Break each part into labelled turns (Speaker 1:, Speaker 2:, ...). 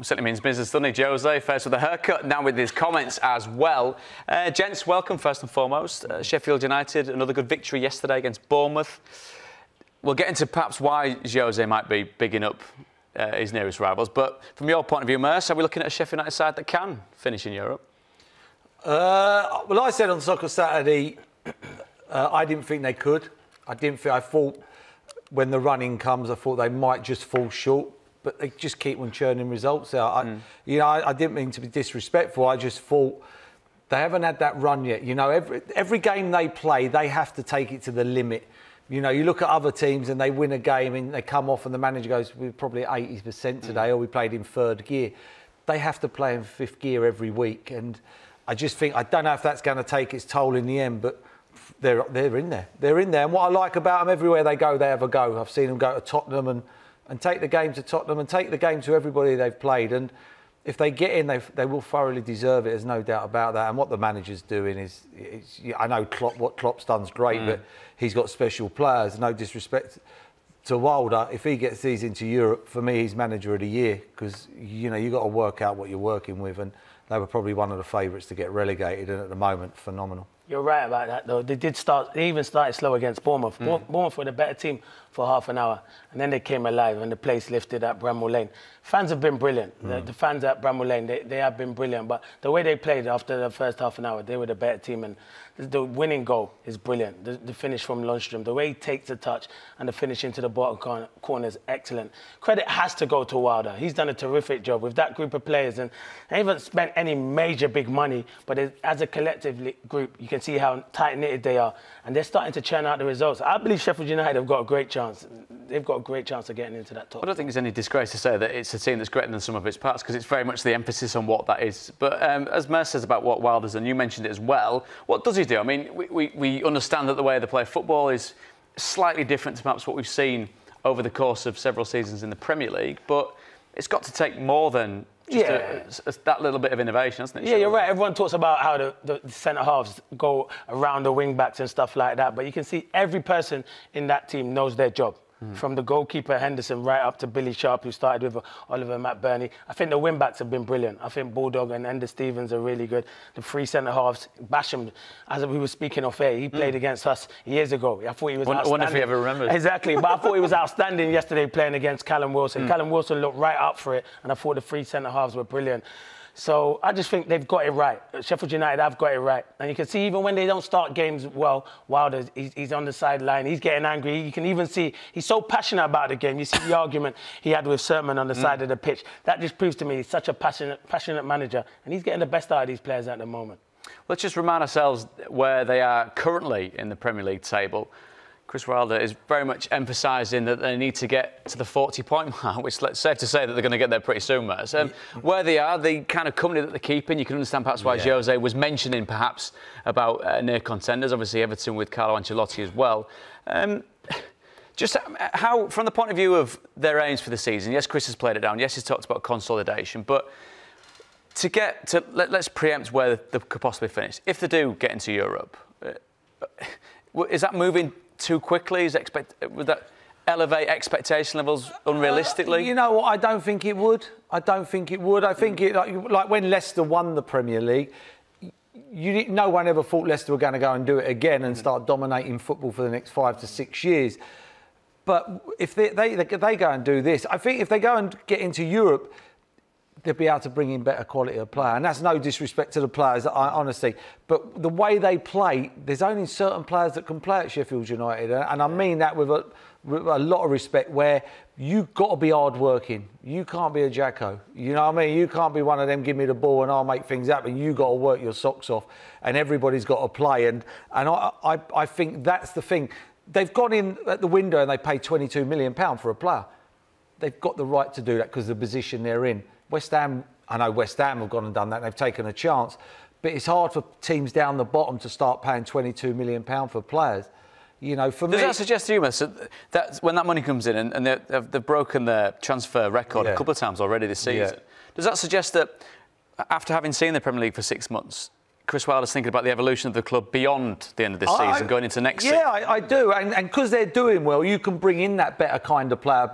Speaker 1: certainly means business, doesn't he, Jose? First with a haircut, now with his comments as well. Gents, welcome first and foremost. Sheffield United, another good victory yesterday against Bournemouth. We'll get into perhaps why Jose might be bigging up his nearest rivals, but from your point of view, Merce, are we looking at a Sheffield United side that can finish in Europe?
Speaker 2: Well, I said on Soccer Saturday, I didn't think they could. I thought when the running comes, I thought they might just fall short, but they just keep on churning results out. I didn't mean to be disrespectful. I just thought they haven't had that run yet. You know, every game they play, they have to take it to the limit. You know, you look at other teams and they win a game and they come off and the manager goes, we're probably at 80% today, or we played in third gear. They have to play in fifth gear every week. And I just think, I don't know if that's going to take its toll in the end, but they're in there. They're in there. And what I like about them, everywhere they go, they have a go. I've seen them go to Tottenham and take the game to Tottenham and take the game to everybody they've played. And if they get in, they will thoroughly deserve it. There's no doubt about that. And what the manager's doing is I know what Klopp's done's great, but he's got special players. No disrespect to Wilder. If he gets these into Europe, for me, he's manager of the year, because you know you've got to work out what you're working with. And they were probably one of the favourites to get relegated. And at the moment, phenomenal.
Speaker 3: You're right about that, though. They even started slow against Bournemouth. Bournemouth were the better team for half an hour, and then they came alive and the place lifted at Bramall Lane. Fans have been brilliant. The fans at Bramall Lane, they have been brilliant. But the way they played after the first half an hour, they were the better team. And the winning goal is brilliant. The finish from Lundstrom, the way he takes the touch and the finish into the bottom corner is excellent. Credit has to go to Wilder. He's done a terrific job with that group of players. And they haven't spent any major big money, but as a collective group, you can see how tight-knitted they are. And they're starting to churn out the results. I believe Sheffield United have got a great chance. They've got a great chance of getting into that top.
Speaker 1: I don't think there's any disgrace to say that it's a team that's greater than some of its parts, because it's very much the emphasis on what that is. But as Merce says about what Wilder's done, you mentioned it as well, what does he do? I mean, we understand that the way they play football is slightly different to perhaps what we've seen over the course of several seasons in the Premier League, but it's got to take more than just that little bit of innovation, hasn't it?
Speaker 3: Yeah, you're right. Everyone talks about how the centre-halves go around the wing-backs and stuff like that, but you can see every person in that team knows their job. From the goalkeeper, Henderson, right up to Billy Sharp, who started with Oliver McBurney. I think the wing-backs have been brilliant. I think Bulldog and Ender Stevens are really good. The three centre-halves, Basham, as we were speaking off air, he played against us years ago. I thought he was outstanding.
Speaker 1: I wonder if he ever remembers.
Speaker 3: Exactly, but I thought he was outstanding yesterday playing against Callum Wilson. Callum Wilson looked right up for it, and I thought the three centre-halves were brilliant. So I just think they've got it right. Sheffield United have got it right. And you can see even when they don't start games well, Wilder, he's on the sideline, he's getting angry. You can even see he's so passionate about the game. You see the argument he had with Sermon on the side of the pitch. That just proves to me he's such a passionate manager. And he's getting the best out of these players at the moment.
Speaker 1: Let's just remind ourselves where they are currently in the Premier League table. Chris Wilder is very much emphasising that they need to get to the 40-point mark, which it's safe to say that they're going to get there pretty soon, Merce. Where they are, the kind of company that they're keeping, you can understand perhaps why Jose was mentioning perhaps about near contenders, obviously Everton with Carlo Ancelotti as well. Just how, from the point of view of their aims for the season, yes, Chris has played it down, yes, he's talked about consolidation, but to get to, let's preempt where they could possibly finish. If they do get into Europe, is that moving too quickly? Would that elevate expectation levels unrealistically?
Speaker 2: You know what? I don't think it would. I don't think it would. I think it like when Leicester won the Premier League, no one ever thought Leicester were going to go and do it again and start dominating football for the next 5 to 6 years. But if they go and do this, I think if they go and get into Europe, they'll be able to bring in better quality of player. And that's no disrespect to the players, honestly. But the way they play, there's only certain players that can play at Sheffield United. And I mean that with a lot of respect, where you've got to be hard-working. You can't be a jacko. You know what I mean? You can't be one of them, give me the ball and I'll make things happen. You've got to work your socks off. And everybody's got to play. And I think that's the thing. They've gone in at the window and they paid £22 million for a player. They've got the right to do that because of the position they're in. West Ham, I know West Ham have gone and done that. They've taken a chance. But it's hard for teams down the bottom to start paying £22 million for players. You know, for me...
Speaker 1: Does that suggest to you, Merce, that when that money comes in and they've broken their transfer record a couple of times already this season, does that suggest that after having seen the Premier League for 6 months, Chris Wilder's thinking about the evolution of the club beyond the end of this season, going into next season?
Speaker 2: Yeah, I do. And because they're doing well, you can bring in that better kind of player.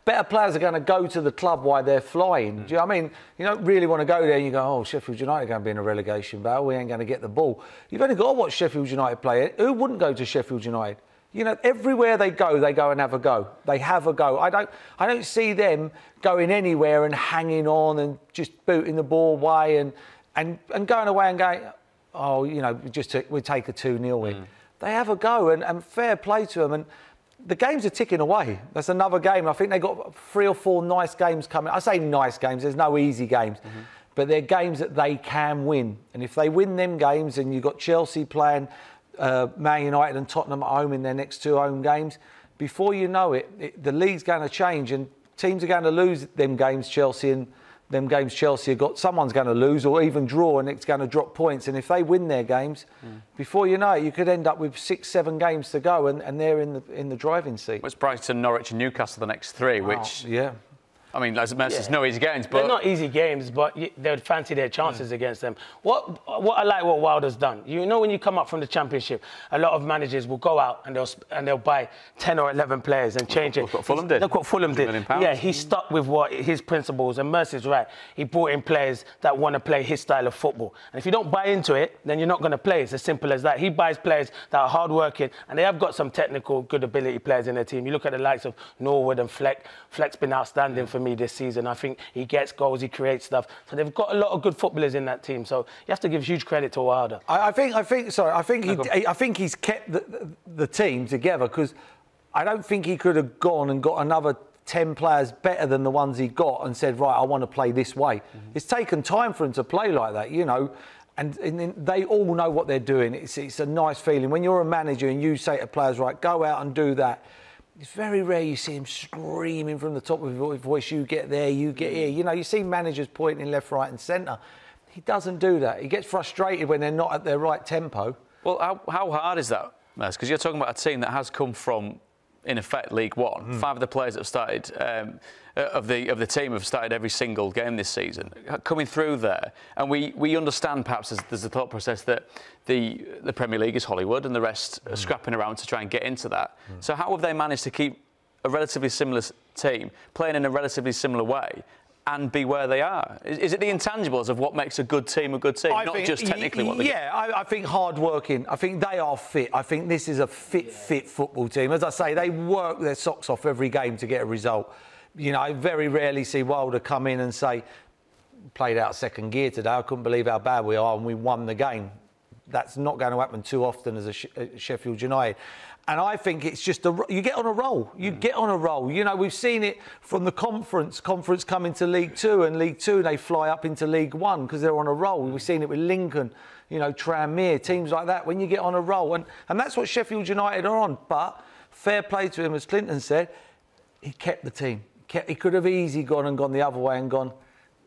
Speaker 2: Better players are going to go to the club while they're flying. Do you know what I mean? You don't really want to go there and you go, oh, Sheffield United are going to be in a relegation battle. We ain't going to get the ball. You've only got to watch Sheffield United play. Who wouldn't go to Sheffield United? You know, everywhere they go and have a go. They have a go. I don't see them going anywhere and hanging on and just booting the ball away and going away and going, oh, you know, we take a 2-0 win. They have a go and fair play to them. And the games are ticking away. That's another game. I think they got 3 or 4 nice games coming. I say nice games. There's no easy games. But they're games that they can win. And if they win them games and you've got Chelsea playing Man United and Tottenham at home in their next 2 home games, before you know it, the league's going to change and teams are going to lose them games, Chelsea have got, someone's going to lose or even draw and it's going to drop points. And if they win their games, before you know it, you could end up with 6-7 games to go and they're in the driving seat.
Speaker 1: It's Brighton, Norwich and Newcastle the next 3, which...
Speaker 2: Yeah.
Speaker 1: I mean, as there's no easy games, but...
Speaker 3: They're not easy games, but they'd fancy their chances against them. What I like what Wilder's done, you know, when you come up from the Championship, a lot of managers will go out and they'll buy 10 or 11 players and change it.
Speaker 1: Look what Fulham did.
Speaker 3: Look what Fulham did. Yeah, he stuck with what his principles, and Mercy's right. He brought in players that want to play his style of football. And if you don't buy into it, then you're not going to play. It's as simple as that. He buys players that are hard-working, and they have got some technical, good ability players in their team. You look at the likes of Norwood and Fleck. Fleck's been outstanding for me this season. I think he gets goals, he creates stuff. So they've got a lot of good footballers in that team. So you have to give huge credit to Wilder.
Speaker 2: I think he's kept the team together because I don't think he could have gone and got another 10 players better than the ones he got and said, right, I want to play this way. It's taken time for him to play like that, you know. And they all know what they're doing. It's a nice feeling. When you're a manager and you say to players, right, go out and do that, it's very rare you see him screaming from the top of his voice, you get there, you get here. You know, you see managers pointing left, right and centre. He doesn't do that. He gets frustrated when they're not at their right tempo.
Speaker 1: Well, how hard is that, Mers? Because you're talking about a team that has come from, in effect, League One. 5 of the players that have started, of the team have started every single game this season. Coming through there, and we understand perhaps there's a thought process that the Premier League is Hollywood and the rest are scrapping around to try and get into that. So how have they managed to keep a relatively similar team playing in a relatively similar way and be where they are? Is it the intangibles of what makes a good team, not just technically what they do?
Speaker 2: Yeah, I think hard working. I think they are fit. I think this is a fit football team. As I say, they work their socks off every game to get a result. You know, I very rarely see Wilder come in and say, played out second gear today, I couldn't believe how bad we are and we won the game. That's not going to happen too often as a Sheffield United. And I think it's just you get on a roll. You get on a roll. You know, we've seen it from the conference coming to League Two, and League Two they fly up into League One because they're on a roll. We've seen it with Lincoln, you know, Tranmere, teams like that. When you get on a roll, and that's what Sheffield United are on. But fair play to him, as Clinton said, he kept the team. He could have easily gone the other way and gone,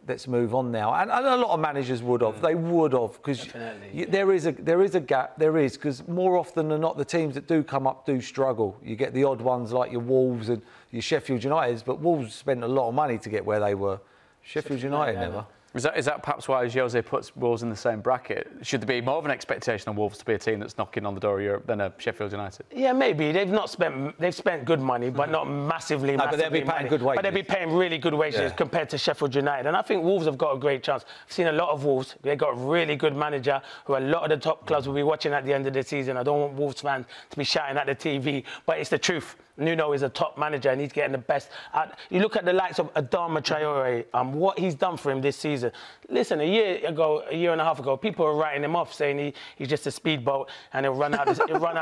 Speaker 2: let's move on now. And a lot of managers would have. They would have, because there is a gap. There is, because more often than not, the teams that do come up do struggle. You get the odd ones like your Wolves and your Sheffield Uniteds, but Wolves spent a lot of money to get where they were. Sheffield United never.
Speaker 1: Is that perhaps why Jose puts Wolves in the same bracket? Should there be more of an expectation on Wolves to be a team that's knocking on the door of Europe than a Sheffield United? Yeah,
Speaker 3: maybe. They've spent good money, but not massively.
Speaker 2: But they'll be paying good wages.
Speaker 3: But they'll be paying really good wages compared to Sheffield United. And I think Wolves have got a great chance. I've seen a lot of Wolves. They've got a really good manager who a lot of the top clubs will be watching at the end of the season. I don't want Wolves fans to be shouting at the TV, but it's the truth. Nuno is a top manager and he's getting the best out. You look at the likes of Adama Traore, what he's done for him this season. Listen, a year and a half ago, people were writing him off saying he's just a speedboat and he'll run out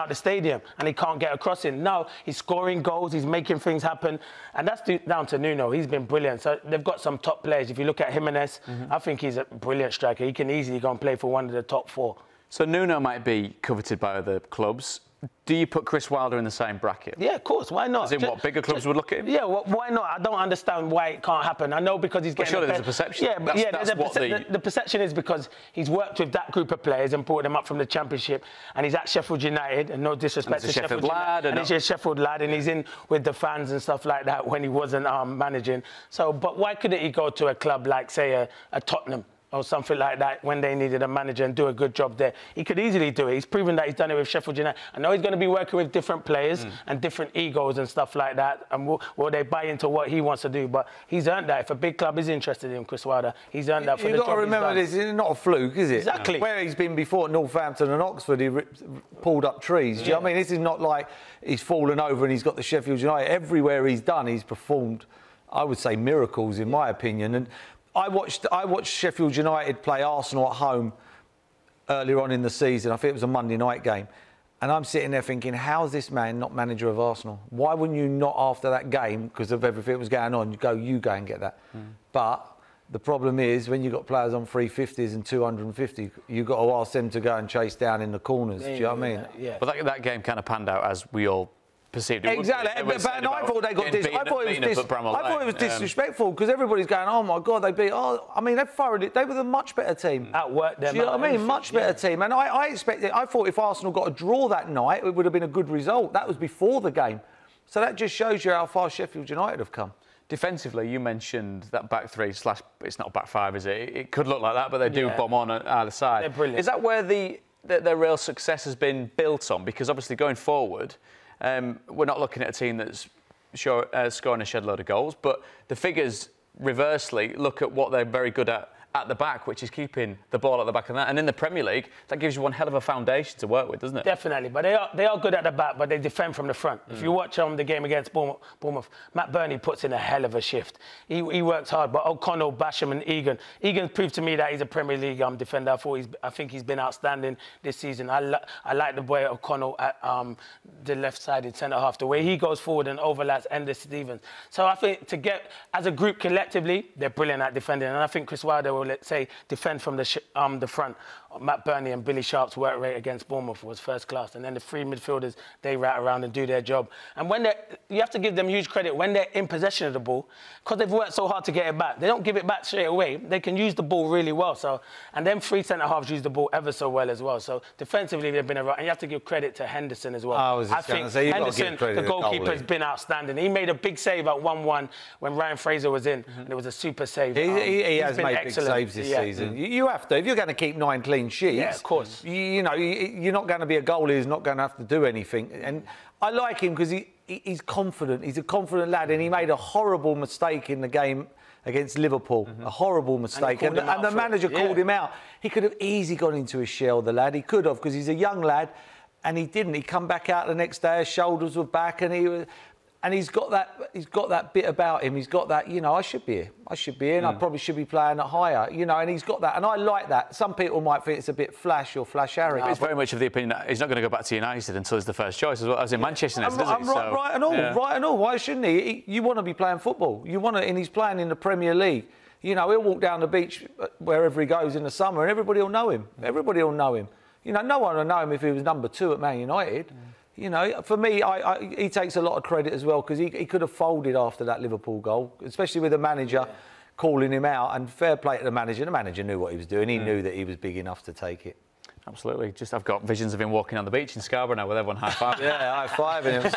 Speaker 3: the stadium and he can't get across it. Now he's scoring goals, he's making things happen, and that's down to Nuno. He's been brilliant. So they've got some top players. If you look at Jimenez, I think he's a brilliant striker. He can easily go and play for one of the top 4.
Speaker 1: So Nuno might be coveted by other clubs. Do you put Chris Wilder in the same bracket?
Speaker 3: Yeah, of course. Why not?
Speaker 1: As in what, bigger clubs would look at him?
Speaker 3: Yeah, why not? I don't understand why it can't happen. I know because he's getting...
Speaker 1: Surely there's a perception.
Speaker 3: Yeah, but the perception is because he's worked with that group of players and brought them up from the Championship, and he's at Sheffield United, and no disrespect to Sheffield lad, and he's a Sheffield lad, and he's in with the fans and stuff like that when he wasn't managing. So, but why couldn't he go to a club like, say, a Tottenham? or something like that when they needed a manager and do a good job there. He could easily do it. He's proven that he's done it with Sheffield United. I know he's going to be working with different players and different egos and stuff like that, and will they buy into what he wants to do? But he's earned that. If a big club is interested in Chris Wilder, he's earned that for the job.
Speaker 2: You've got to remember this, it's not a fluke, is it?
Speaker 3: Exactly.
Speaker 2: Where he's been before at Northampton and Oxford, he pulled up trees. Do you know what I mean? This is not like he's fallen over and he's got the Sheffield United. Everywhere he's done, he's performed, I would say, miracles in my opinion. And I watched Sheffield United play Arsenal at home earlier on in the season. I think it was a Monday night game. And I'm sitting there thinking, how is this man not manager of Arsenal? Why wouldn't you not, after that game, because of everything that was going on, you go and get that? But the problem is, when you've got players on 350s and 250, you've got to ask them to go and chase down in the corners. Do you know what I mean?
Speaker 3: Yeah.
Speaker 1: But that game kind of panned out as we all perceived it.
Speaker 2: Exactly. But I thought they got I thought it was disrespectful because everybody's going, oh my God, they beat. Oh, I mean, they thoroughly. They were the much better team.
Speaker 3: Outworked them.
Speaker 2: Do you know what I mean? Much better team. And I expected. I thought if Arsenal got a draw that night, it would have been a good result. That was before the game. So that just shows you how far Sheffield United have come.
Speaker 1: Defensively, you mentioned that back three / it's not back five, is it? It could look like that, but they do bomb on either side.
Speaker 3: They're brilliant.
Speaker 1: Is that where their real success has been built on? Because obviously going forward, we're not looking at a team that's scoring a shed load of goals, but the figures reversely look at what they're very good at the back, which is keeping the ball at the back of that. And in the Premier League, that gives you one hell of a foundation to work with, doesn't it?
Speaker 3: Definitely, but they are good at the back, but they defend from the front. If you watch the game against Bournemouth, Matt Burney puts in a hell of a shift. He works hard, but O'Connell, Basham and Egan's proved to me that he's a Premier League defender. I think he's been outstanding this season. I like the way O'Connell at the left-sided centre-half, the way he goes forward and overlaps Ender Stevens. So I think to get, as a group collectively, they're brilliant at defending, and I think Chris Wilder will, let's say, defend from the front. Matt Burney and Billy Sharp's work rate against Bournemouth was first class, and then the three midfielders, they rat around and do their job. And when you have to give them huge credit when they're in possession of the ball, because they've worked so hard to get it back. They don't give it back straight away. They can use the ball really well. So, and then three centre halves use the ball ever so well as well. So defensively, they've been around, and you have to give credit to Henderson as well.
Speaker 2: I think
Speaker 3: Henderson, the goalkeeper, has been outstanding. He made a big save at 1-1 when Ryan Fraser was in, and it was a super save.
Speaker 2: He has made big saves this season. You have to. If you're going to keep 9 clean sheets,
Speaker 3: yeah, of course.
Speaker 2: You're not going to be a goalie who's not going to have to do anything. And I like him because he's confident. He's a confident lad, and he made a horrible mistake in the game against Liverpool. A horrible mistake. And the manager called him out. He could have easily gone into his shell, the lad. He could have, because he's a young lad, and he didn't. He come back out the next day, his shoulders were back, and he's got that bit about him. He's got that, I should be here. And I probably should be playing at higher, and he's got that. And I like that. Some people might think it's a bit flash or flash-arrogant.
Speaker 1: It's very much of the opinion that he's not going to go back to United until he's the first choice, as well as in Manchester United, does he?
Speaker 2: Right and all. Why shouldn't he? You want to be playing football. And he's playing in the Premier League. He'll walk down the beach wherever he goes in the summer, and everybody will know him. Everybody will know him. No one will know him if he was number 2 at Man United. For me, he takes a lot of credit as well, because he could have folded after that Liverpool goal, especially with the manager calling him out. And fair play to the manager. The manager knew what he was doing. He knew that he was big enough to take it.
Speaker 1: Absolutely. I've got visions of him walking on the beach in Scarborough now with everyone high-fiving.
Speaker 2: Yeah, high-fiving him.